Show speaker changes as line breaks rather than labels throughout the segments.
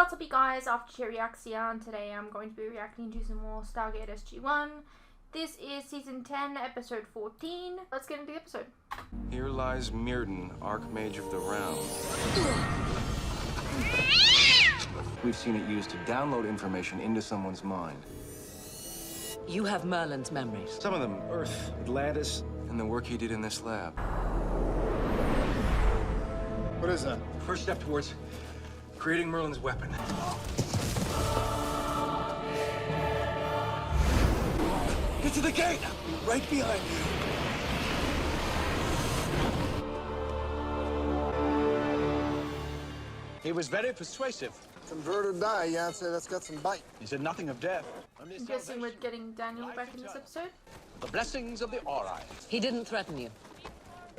what's up you guys, After Reaction, and today I'm going to be reacting to some more Stargate SG-1. This is Season 10, Episode 14. Let's get into the episode.
Here lies Mirrodin, Archmage of the Realm. We've seen it used to download information into someone's mind.
You have Merlin's memories.
Some of them, Earth, Atlantis, and the work he did in this lab.
What is that?
First step towards creating Merlin's weapon. Get to the gate! Right behind you.
He was very persuasive.
Convert or die, yeah, I'd say that's got some bite.
He said nothing of death.
I'm guessing we're getting Daniel back in this episode.
The blessings of the Ori.
He didn't threaten you.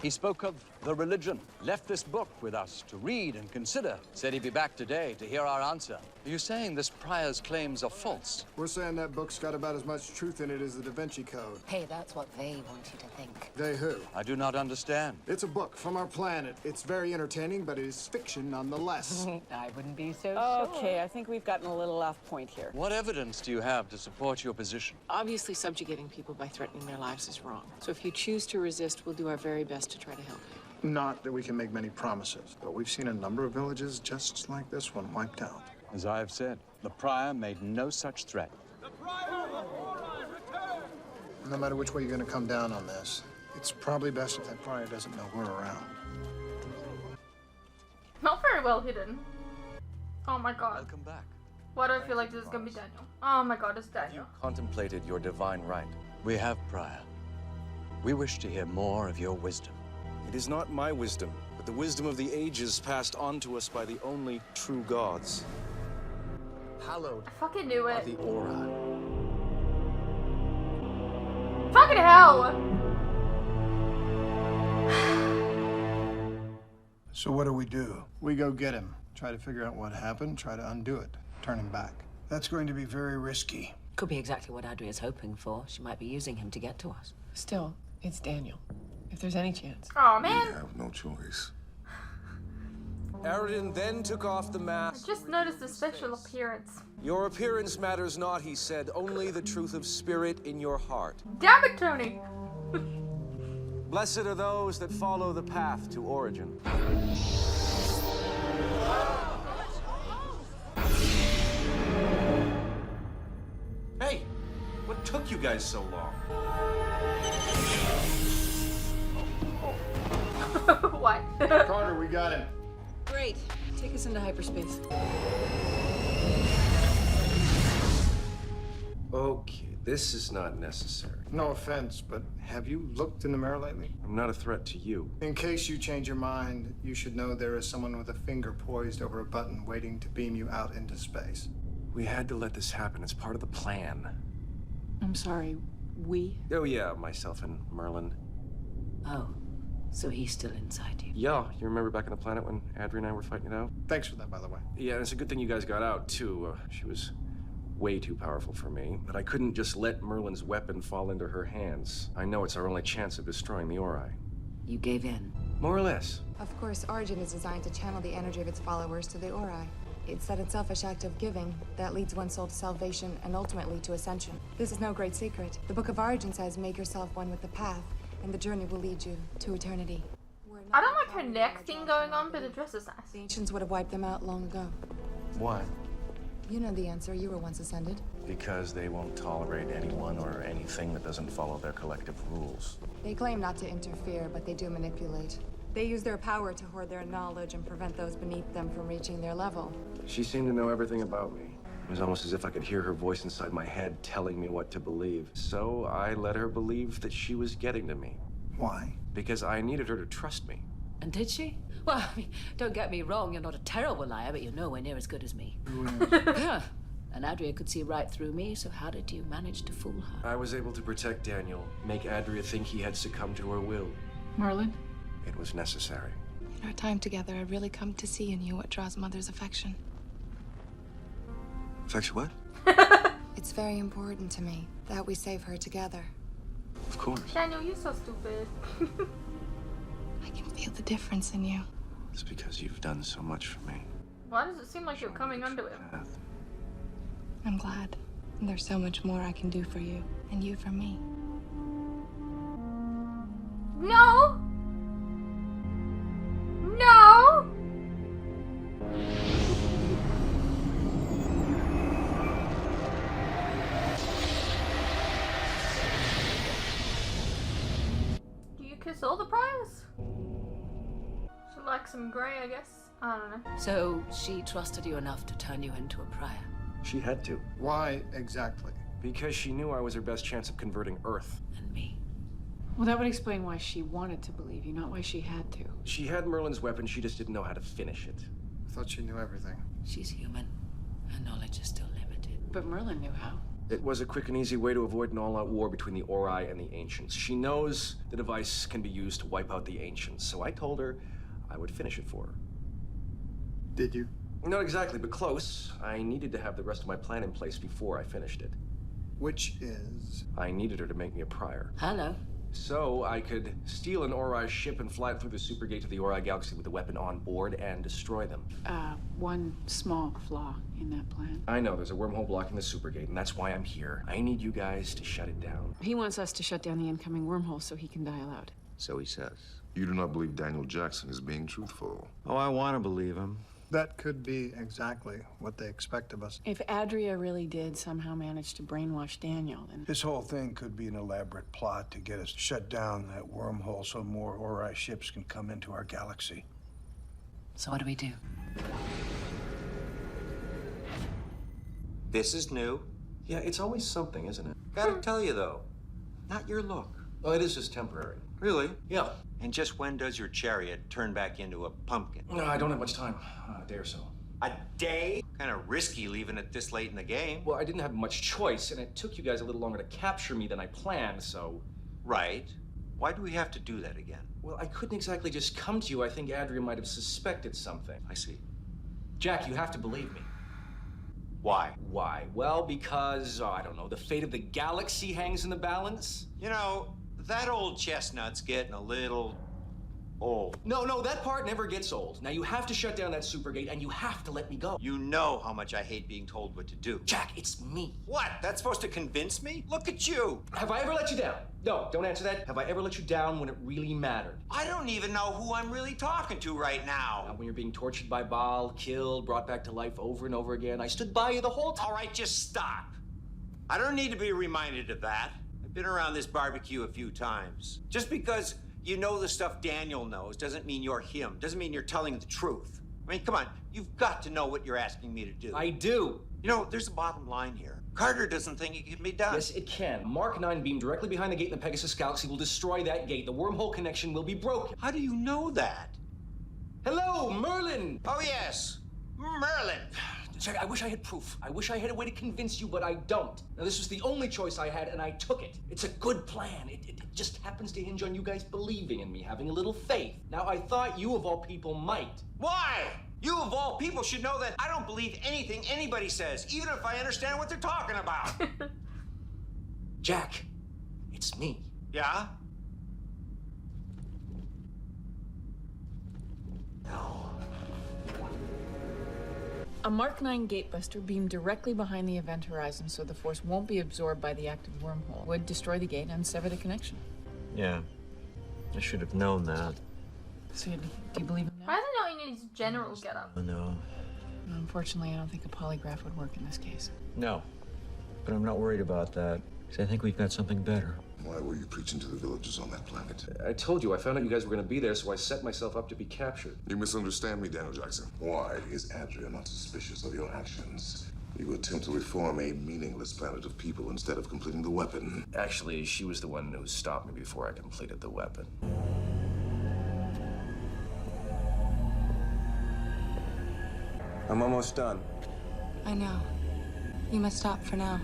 He spoke of the religion, left this book with us to read and consider. Said he'd be back today to hear our answer. Are you saying this prior's claims are false?
We're saying that book's got about as much truth in it as the Da Vinci Code.
Hey, that's what they want you to think.
They who?
I do not understand.
It's a book from our planet. It's very entertaining, but it is fiction nonetheless.
I wouldn't be so
Okay, I think we've gotten a little off point here.
What evidence do you have to support your position?
Obviously, subjugating people by threatening their lives is wrong. So if you choose to resist, we'll do our very best to try to help you.
Not that we can make many promises, but we've seen a number of villages just like this one wiped out.
As I have said, the prior made no such threat.
No matter which way you're going to come down on this, it's probably best if that prior doesn't know we're around.
Not very well hidden. Oh my god.
Welcome back.
Why do I feel like this is gonna be Daniel? Oh my god, it's Daniel.
Contemplated your divine right. We have prior. We wish to hear more of your wisdom.
It is not my wisdom, but the wisdom of the ages passed on to us by the only true gods. Hallowed
I fucking knew
are
it.
the Ori.
Fucking hell!
So what do? We go get him, try to figure out what happened, try to undo it, turn him back. That's going to be very risky.
Could be exactly what Adria's hoping for. She might be using him to get to us.
Still, it's Daniel. If there's any chance.
Oh man.
We have no choice.
Aridin then took off the
I
mask.
just noticed the special appearance.
Your appearance matters not, he said, only the truth of spirit in your heart.
Damn it, Tony!
Blessed are those that follow the path to origin. Hey, what took you guys so long?
What?
Carter, we got him.
Great. Take us into hyperspace.
Okay, this is not necessary.
No offense, but have you looked in the mirror lately?
I'm not a threat to you.
In case you change your mind, you should know there is someone with a finger poised over a button waiting to beam you out into space.
We had to let this happen. It's part of the plan.
I'm sorry, we?
Oh yeah, myself and Merlin.
Oh, so he's still inside you.
Yeah, you remember back on the planet when Adri and I were fighting it out?
Thanks for that, by the way.
Yeah, and it's a good thing you guys got out, too. She was way too powerful for me, but I couldn't just let Merlin's weapon fall into her hands. I know it's our only chance of destroying the Ori.
You gave in.
More or less.
Of course, Origin is designed to channel the energy of its followers to the Ori. It's at its selfish act of giving that leads one soul to salvation and ultimately to ascension. This is no great secret. The Book of Origin says, make yourself one with the path, and the journey will lead you to eternity.
I don't like her neck thing going on, but the dress is
The
nice.
ancients would have wiped them out long ago.
Why?
You know the answer. You were once ascended.
Because they won't tolerate anyone or anything that doesn't follow their collective rules.
They claim not to interfere, but they do manipulate. They use their power to hoard their knowledge and prevent those beneath them from reaching their level.
She seemed to know everything about me. It was almost as if I could hear her voice inside my head telling me what to believe. So I let her believe that she was getting to me.
Why?
Because I needed her to trust me.
And did she? Well, I mean, don't get me wrong, you're not a terrible liar, but you're nowhere near as good as me. Yeah. And Adria could see right through me, so how did you manage to fool her?
I was able to protect Daniel, make Adria think he had succumbed to her will.
Merlin?
It was necessary.
In our time together, I've really come to see in you what draws Mother's affection.
Affection what?
It's very important to me that we save her together.
Of course.
Daniel, you're so stupid.
I can feel the difference in you.
It's because you've done so much for me.
Why does it seem like you're coming under him?
I'm glad. There's so much more I can do for you, and you for me.
No! No! Do you kiss all the priors? She likes some grey, I guess. I don't know.
So she trusted you enough to turn you into a prior?
She had to.
Why exactly?
Because she knew I was her best chance of converting Earth.
And me.
Well, that would explain why she wanted to believe you, not why she had to.
She had Merlin's weapon, she just didn't know how to finish it.
I thought she knew everything.
She's human. Her knowledge is still limited.
But Merlin knew how.
It was a quick and easy way to avoid an all-out war between the Ori and the Ancients. She knows the device can be used to wipe out the Ancients, so I told her I would finish it for her.
Did you?
Not exactly, but close. I needed to have the rest of my plan in place before I finished it.
Which is?
I needed her to make me a prior.
Hello.
So I could steal an Ori ship and fly it through the supergate to the Ori galaxy with the weapon on board and destroy them.
One small flaw in that plan.
I know, there's a wormhole blocking the supergate, and that's why I'm here. I need you guys to shut it down.
He wants us to shut down the incoming wormhole so he can dial out.
So he says.
You do not believe Daniel Jackson is being truthful.
Oh, I want to believe him.
That could be exactly what they expect of us.
If Adria really did somehow manage to brainwash Daniel, then...
This whole thing could be an elaborate plot to get us to shut down that wormhole so more Ori ships can come into our galaxy.
So what do we do?
This is new.
Yeah, it's always something, isn't it?
Gotta tell you, though, not your look.
Oh, it is just temporary.
Really?
Yeah.
And just when does your chariot turn back into a pumpkin?
No, I don't have much time. A day or so.
A day? Kind of risky leaving it this late in the game.
Well, I didn't have much choice, and it took you guys a little longer to capture me than I planned, so...
Right. Why do we have to do that again?
Well, I couldn't exactly just come to you. I think Adria might have suspected something.
I see.
Jack, you have to believe me.
Why?
Why? Well, because, I don't know, the fate of the galaxy hangs in the balance?
You know, that old chestnut's getting a little old.
No, that part never gets old. Now, you have to shut down that supergate, and you have to let me go.
You know how much I hate being told what to do.
Jack, it's me.
What? That's supposed to convince me? Look at you.
Have I ever let you down? No, don't answer that. Have I ever let you down when it really mattered?
I don't even know who I'm really talking to right now.
When you're being tortured by Baal, killed, brought back to life over and over again, I stood by you the whole time.
All right, just stop. I don't need to be reminded of that. I've been around this barbecue a few times. Just because you know the stuff Daniel knows doesn't mean you're him. Doesn't mean you're telling the truth. I mean, come on. You've got to know what you're asking me to do.
I do.
You know, there's a bottom line here. Carter doesn't think it can be done.
Yes, it can. Mark 9 beam directly behind the gate in the Pegasus Galaxy will destroy that gate. The wormhole connection will be broken.
How do you know that?
Hello, Merlin!
Oh, yes. Merlin.
Jack, I wish I had proof. I wish I had a way to convince you, but I don't. Now, this was the only choice I had, and I took it. It's a good plan. It just happens to hinge on you guys believing in me, having a little faith. Now, I thought you, of all people, might.
Why? You, of all people, should know that I don't believe anything anybody says, even if I understand what they're talking about.
Jack, it's me.
Yeah?
A Mark 9 gatebuster beamed directly behind the event horizon so the force won't be absorbed by the active wormhole would destroy the gate and sever the connection.
Yeah. I should have known that.
So do you believe him now?
Why is he not in his general getup?
No.
Unfortunately, I don't think a polygraph would work in this case.
No. But I'm not worried about that, because I think we've got something better.
Why were you preaching to the villagers on that planet?
I told you, I found out you guys were going to be there, so I set myself up to be captured.
You misunderstand me, Daniel Jackson. Why is Adria not suspicious of your actions? You attempt to reform a meaningless planet of people instead of completing the weapon.
Actually, she was the one who stopped me before I completed the weapon.
I'm almost done.
I know. You must stop for now.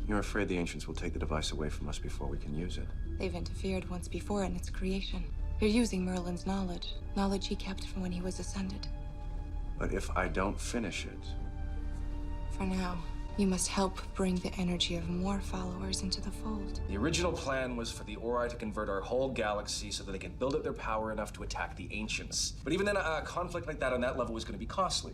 You're afraid the Ancients will take the device away from us before we can use it.
They've interfered once before in its creation. You're using Merlin's knowledge. Knowledge he kept from when he was ascended.
But if I don't finish it...
For now, You must help bring the energy of more followers into the fold.
The original plan was for the Ori to convert our whole galaxy so that they could build up their power enough to attack the Ancients. But even then, a conflict like that on that level was going to be costly.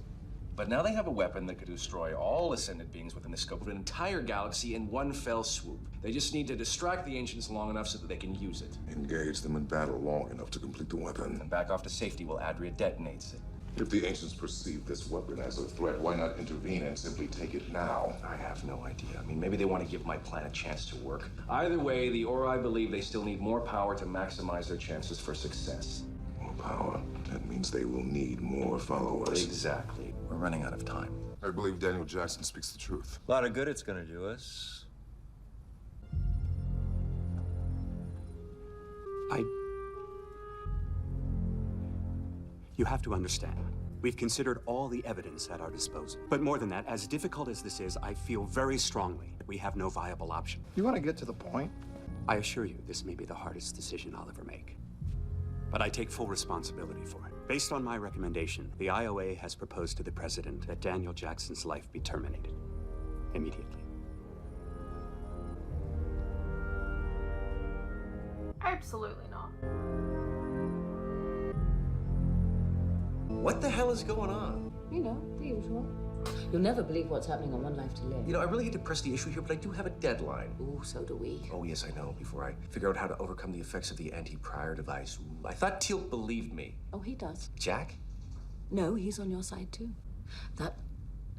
But now they have a weapon that could destroy all ascended beings within the scope of an entire galaxy in one fell swoop. They just need to distract the Ancients long enough so that they can use it.
Engage them in battle long enough to complete the weapon.
And back off to safety while Adria detonates it.
If the Ancients perceive this weapon as a threat, why not intervene and simply take it now?
I have no idea. I mean, maybe they want to give my plan a chance to work. Either way, the Ori believe they still need more power to maximize their chances for success.
More power? That means they will need more followers.
Exactly. We're running out of time.
I believe Daniel Jackson speaks the truth.
A lot of good it's gonna do us.
You have to understand, we've considered all the evidence at our disposal. But more than that, as difficult as this is, I feel very strongly that we have no viable option.
You want to get to the point?
I assure you, this may be the hardest decision I'll ever make. But I take full responsibility for it. Based on my recommendation, the IOA has proposed to the President that Daniel Jackson's life be terminated immediately.
Absolutely not.
What the hell is going on?
You know, the usual. You'll never believe what's happening on One Life to Live.
You know, I really hate to press the issue here, but I do have a deadline.
Ooh, so do we.
Oh, yes, I know. Before I figure out how to overcome the effects of the anti-prior device. Ooh, I thought Teal believed me.
Oh, he does.
Jack?
No, he's on your side too. That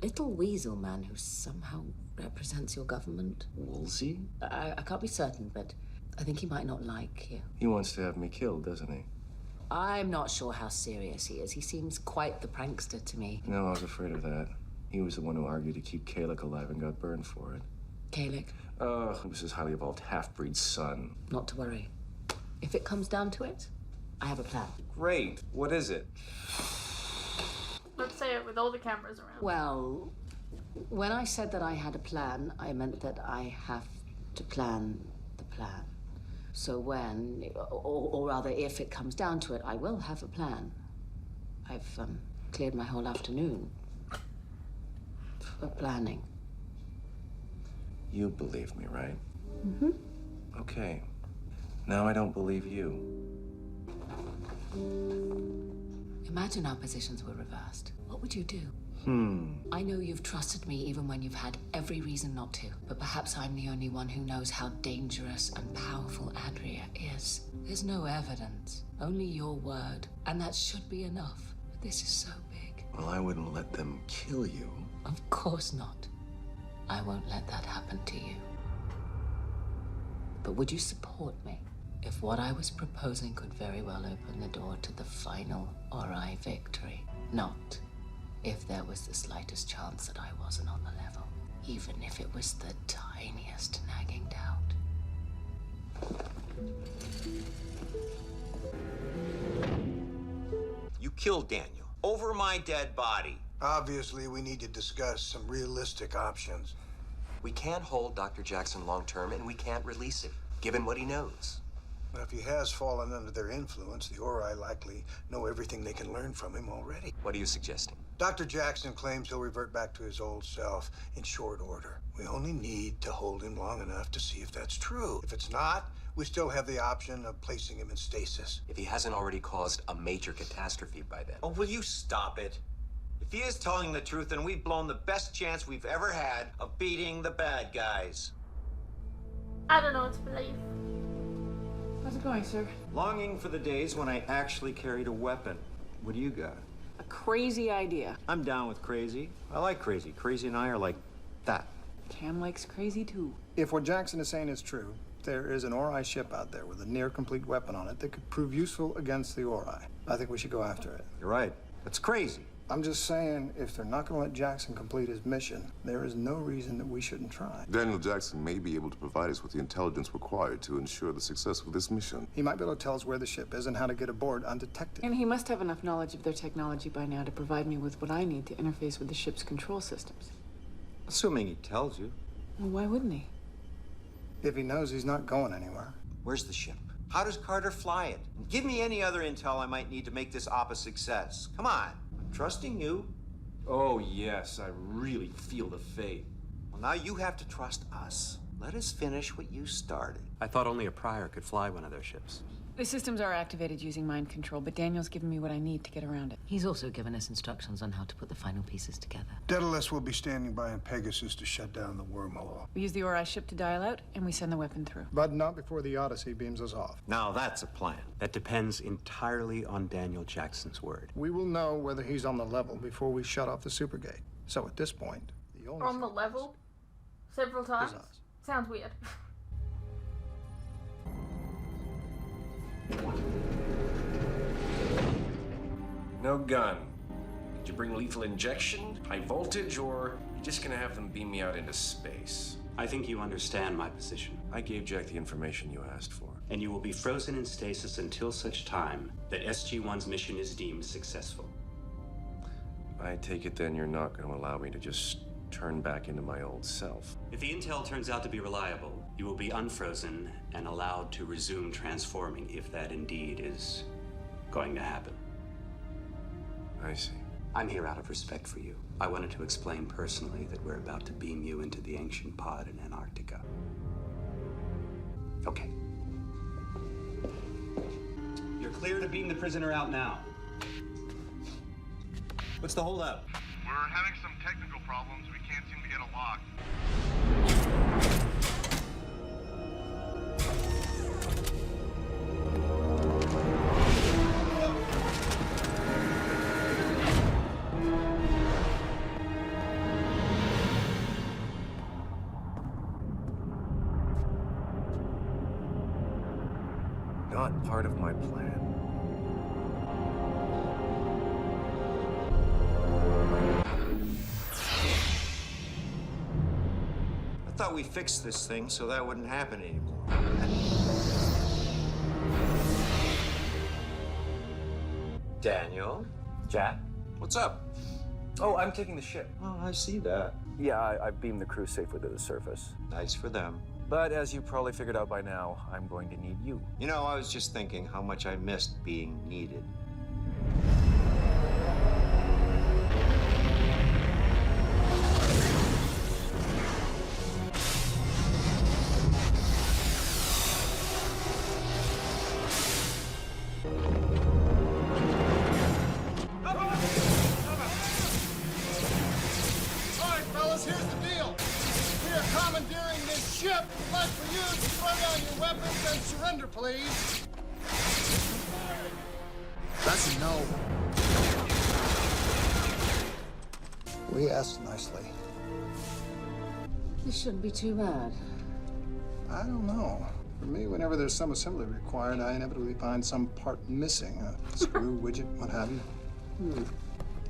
little weasel man who somehow represents your government.
Woolsey?
I can't be certain, but I think he might not like you.
He wants to have me killed, doesn't he?
I'm not sure how serious he is. He seems quite the prankster to me.
No, I was afraid of that. He was the one who argued to keep Kalek alive and got burned for it.
Kalek?
It was his highly evolved half-breed son.
Not to worry. If it comes down to it, I have a plan.
Great. What is it?
Let's say it with all the cameras around.
Well, when I said that I had a plan, I meant that I have to plan the plan. So when, or rather if it comes down to it, I will have a plan. I've cleared my whole afternoon for planning.
You believe me, right?
Mm-hmm.
Okay. Now I don't believe you.
Imagine our positions were reversed. What would you do? I know you've trusted me even when you've had every reason not to, but perhaps I'm the only one who knows how dangerous and powerful Adria is. There's no evidence, only your word, and that should be enough. But this is so big.
Well, I wouldn't let them kill you.
Of course not. I won't let that happen to you. But would you support me if what I was proposing could very well open the door to the final Ori victory? Not if there was the slightest chance that I wasn't on the level, even if it was the tiniest nagging doubt.
You killed Daniel over my dead body.
Obviously, we need to discuss some realistic options.
We can't hold Dr. Jackson long term, and we can't release him, given what he knows.
But if he has fallen under their influence, the Ori likely know everything they can learn from him already.
What are you suggesting?
Dr. Jackson claims he'll revert back to his old self in short order. We only need to hold him long enough to see if that's true. If it's not, we still have the option of placing him in stasis.
If he hasn't already caused a major catastrophe by then.
Oh, will you stop it? If he is telling the truth, then we've blown the best chance we've ever had of beating the bad guys.
I don't know what to believe.
How's it going, sir?
Longing for the days when I actually carried a weapon. What do you got?
A crazy idea.
I'm down with crazy. I like crazy. Crazy and I are like that.
Cam likes crazy too.
If what Jackson is saying is true, there is an Ori ship out there with a near-complete weapon on it that could prove useful against the Ori. I think we should go after it.
You're right. That's crazy.
I'm just saying, if they're not going to let Jackson complete his mission, there is no reason that we shouldn't try.
Daniel Jackson may be able to provide us with the intelligence required to ensure the success of this mission.
He might be able to tell us where the ship is and how to get aboard undetected.
And he must have enough knowledge of their technology by now to provide me with what I need to interface with the ship's control systems.
Assuming he tells you.
Well, why wouldn't he?
If he knows he's not going anywhere.
Where's the ship? How does Carter fly it? And give me any other intel I might need to make this op a success. Come on. I'm trusting you.
Oh, yes, I really feel the fate.
Well, now you have to trust us. Let us finish what you started.
I thought only a prior could fly one of their ships.
The systems are activated using mind control, but Daniel's given me what I need to get around it.
He's also given us instructions on how to put the final pieces together.
Daedalus will be standing by in Pegasus to shut down the wormhole.
We use the Ori ship to dial out, and we send the weapon through.
But not before the Odyssey beams us off.
Now that's a plan.
That depends entirely on Daniel Jackson's word.
We will know whether he's on the level before we shut off the Supergate. So at this point, the only...
On the level? Several times?
is us.
Sounds weird.
No gun. Did you bring lethal injection, high voltage, or you just gonna have them beam me out into space?
I think you understand my position.
I gave Jack the information you asked for.
And you will be frozen in stasis until such time that SG-1's mission is deemed successful.
I take it then you're not gonna allow me to just turn back into my old self.
If the intel turns out to be reliable, you will be unfrozen and allowed to resume transforming, if that indeed is going to happen.
I see.
I'm here out of respect for you. I wanted to explain personally that we're about to beam you into the ancient pod in Antarctica. Okay. You're clear to beam the prisoner out now. What's the holdup?
We're having some technical problems. We can't seem to get it locked.
Not part of my plan.
I thought we fixed this thing so that wouldn't happen anymore. Daniel?
Jack? What's up? Oh, I'm taking the ship.
Oh, I see that.
Yeah, I beamed the crew safely to the surface.
Nice for them.
But as you probably figured out by now, I'm going to need you.
You know, I was just thinking how much I missed being needed.
Please. That's a no. We asked nicely.
This shouldn't be too bad.
I don't know. For me, whenever there's some assembly required, I inevitably find some part missing. A screw, widget, what have you.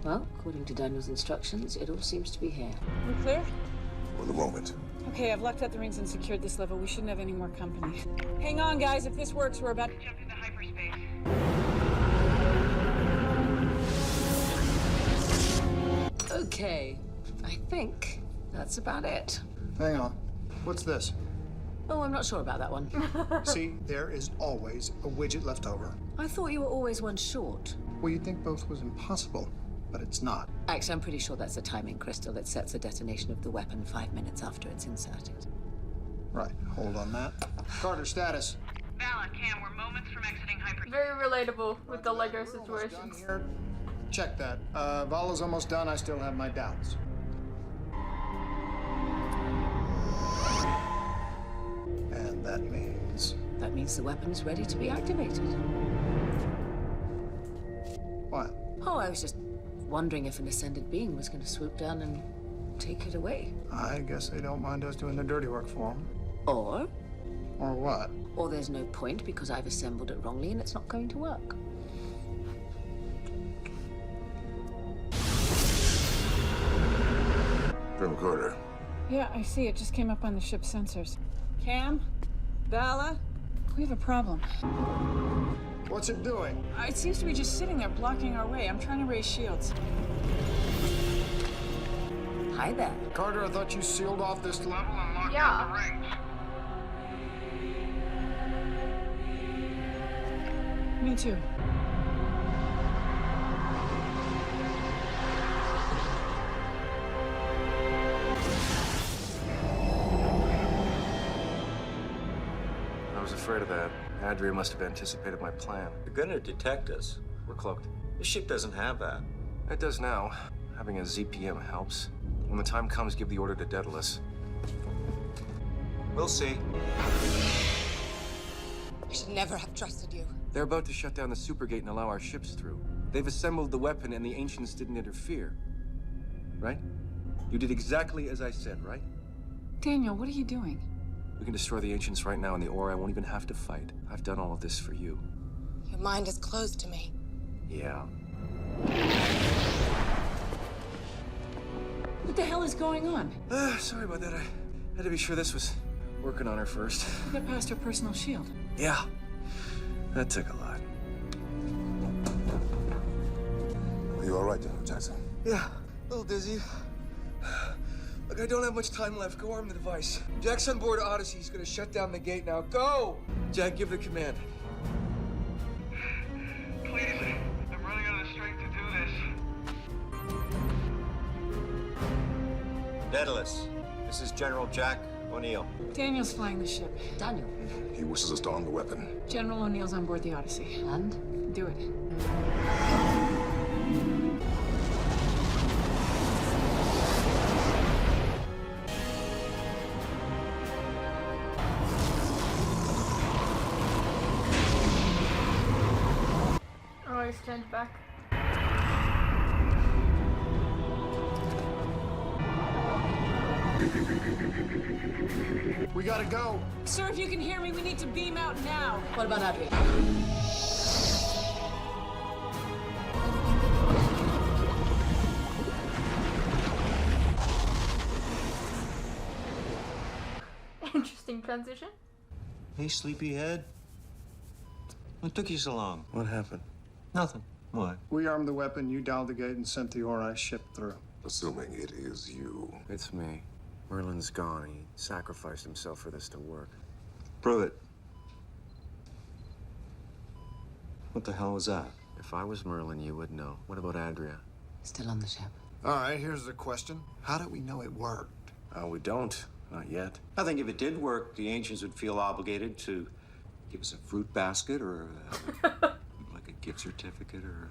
Well, according to Daniel's instructions, it all seems to be here.
We clear?
For the moment.
Okay, I've locked out the rings and secured this level. We shouldn't have any more company. Hang on, guys. If this works, we're about to jump into hyperspace.
Okay, I think that's about it.
Hang on. What's this?
Oh, I'm not sure about that one.
See, there is always a widget left over.
I thought you were always one short.
Well, you'd think both was impossible, but it's not.
Actually, I'm pretty sure that's a timing crystal that sets the detonation of the weapon 5 minutes after it's inserted.
Right, hold on that. Carter, status.
Vala, Cam, we're moments from exiting hyperspace.
Very relatable with the Lego situations.
Check that. Vala's almost done. I still have my doubts. And that means...
That means the weapon's ready to be activated.
What?
Oh, I was just wondering if an ascended being was going to swoop down and take it away.
I guess they don't mind us doing the dirty work for them.
Or
what?
Or there's no point because I've assembled it wrongly and it's not going to work.
Camcorder.
Yeah, I see. It just came up on the ship's sensors. Cam? Vala? We have a problem.
What's it doing?
It seems to be just sitting there blocking our way. I'm trying to raise shields.
Hi there.
Carter, I thought you sealed off this level and locked
Yeah.
out the rings.
Me too.
afraid of that. Adria must have anticipated my plan.
They're gonna detect us.
We're cloaked.
This ship doesn't have that.
It does now. Having a ZPM helps. When the time comes, give the order to Daedalus.
We'll see.
I should never have trusted you.
They're about to shut down the supergate and allow our ships through. They've assembled the weapon and the Ancients didn't interfere. Right? You did exactly as I said, right?
Daniel, what are you doing?
We can destroy the Ancients right now and the Ori won't even have to fight. I've done all of this for you.
Your mind is closed to me.
Yeah.
What the hell is going on?
Sorry about that. I had to be sure this was working on her first.
You got past her personal shield.
Yeah. That took a lot.
Are you all right, General Jackson?
Yeah. A little dizzy. Look, I don't have much time left. Go arm the device. Jack's on board Odyssey. He's gonna shut down the gate now. Go! Jack, give the command.
Please, I'm running out of strength to do this.
Daedalus, this is General Jack O'Neill.
Daniel's flying the ship.
Daniel.
He wishes us to arm the weapon.
General O'Neill's on board the Odyssey.
And?
Do it.
Oh, I stand back.
We gotta go.
Sir, if you can hear me, we need to beam out now.
What about Adria?
Interesting transition.
Hey, sleepyhead. What took you so long?
What happened?
Nothing. What?
We armed the weapon, you dialed the gate and sent the Ori ship through.
Assuming it is you.
It's me. Merlin's gone. He sacrificed himself for this to work.
Prove it. What the hell was that?
If I was Merlin, you would know. What about Adria?
Still on the ship.
All right, here's the question. How do we know it worked?
We don't. Not yet.
I think if it did work, the Ancients would feel obligated to give us a fruit basket or like a gift certificate or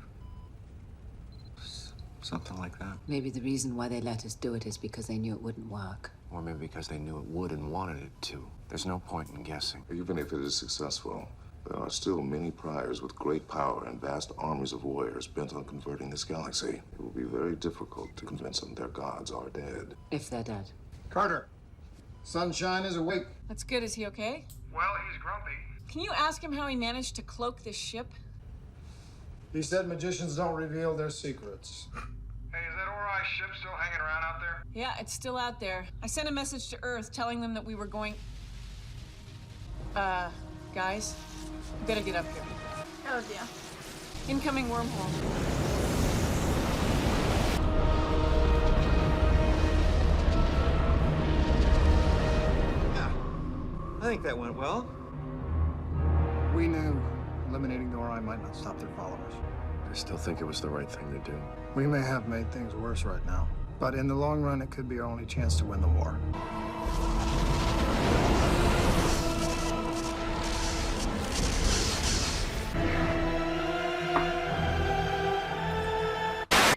something like that.
Maybe the reason why they let us do it is because they knew it wouldn't work.
Or maybe because they knew it would and wanted it to. There's no point in guessing.
Even if it is successful, there are still many priors with great power and vast armies of warriors bent on converting this galaxy. It will be very difficult to convince them their gods are dead.
If they're dead.
Carter, Sunshine is awake.
That's good. Is he okay?
Well, he's grumpy.
Can you ask him how he managed to cloak this ship?
He said magicians don't reveal their secrets.
Hey, is that Ori ship still hanging around out there?
Yeah, it's still out there. I sent a message to Earth telling them that we were going... guys, we better get up here.
Oh dear.
Incoming wormhole.
I think that went well.
We knew eliminating the Ori might not stop their followers.
I still think it was the right thing to do.
We may have made things worse right now, but in the long run, it could be our only chance to win the war.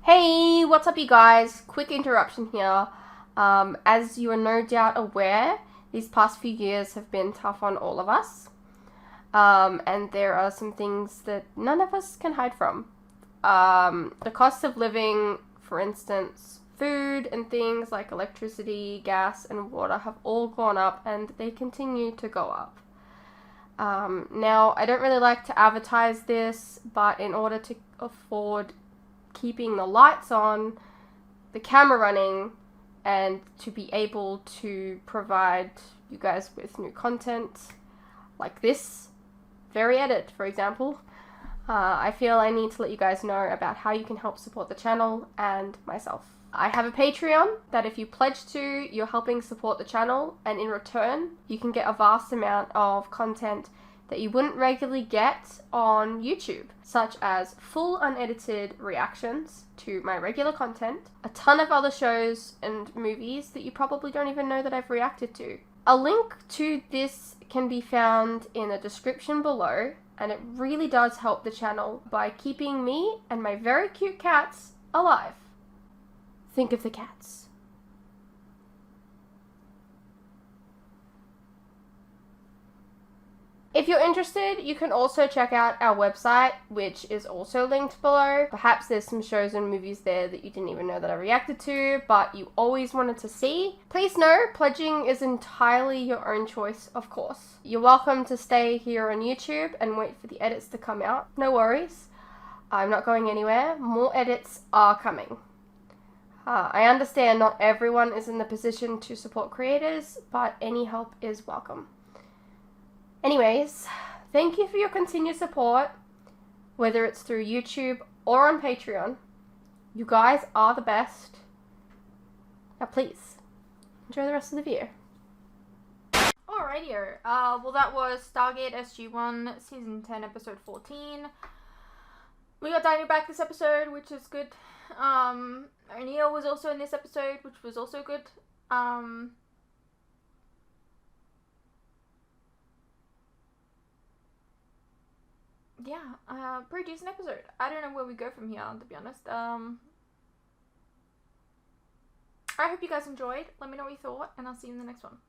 Hey, what's up you guys? Quick interruption here. As you are no doubt aware, these past few years have been tough on all of us. And there are some things that none of us can hide from. The cost of living, for instance, food and things like electricity, gas, and water have all gone up and they continue to go up. Now, I don't really like to advertise this, but in order to afford keeping the lights on, the camera running, and to be able to provide you guys with new content like this very edit, for example, I feel I need to let you guys know about how you can help support the channel and myself. I have a Patreon that if you pledge to, you're helping support the channel, and in return, you can get a vast amount of content that you wouldn't regularly get on YouTube, such as full unedited reactions to my regular content, a ton of other shows and movies that you probably don't even know that I've reacted to, A link to this can be found in the description below, and it really does help the channel by keeping me and my very cute cats alive. Think of the cats. If you're interested, you can also check out our website, which is also linked below. Perhaps there's some shows and movies there that you didn't even know that I reacted to, but you always wanted to see. Please know, pledging is entirely your own choice, of course. You're welcome to stay here on YouTube and wait for the edits to come out. No worries. I'm not going anywhere. More edits are coming. I understand not everyone is in the position to support creators, but any help is welcome. Anyways, thank you for your continued support, whether it's through YouTube or on Patreon. You guys are the best. Now please, enjoy the rest of the video. Alrighty, well that was Stargate SG-1, Season 10, Episode 14. We got Daniel back this episode, which is good. O'Neill was also in this episode, which was also good. Yeah, pretty decent episode. I don't know where we go from here, to be honest. I hope you guys enjoyed. Let me know what you thought, and I'll see you in the next one.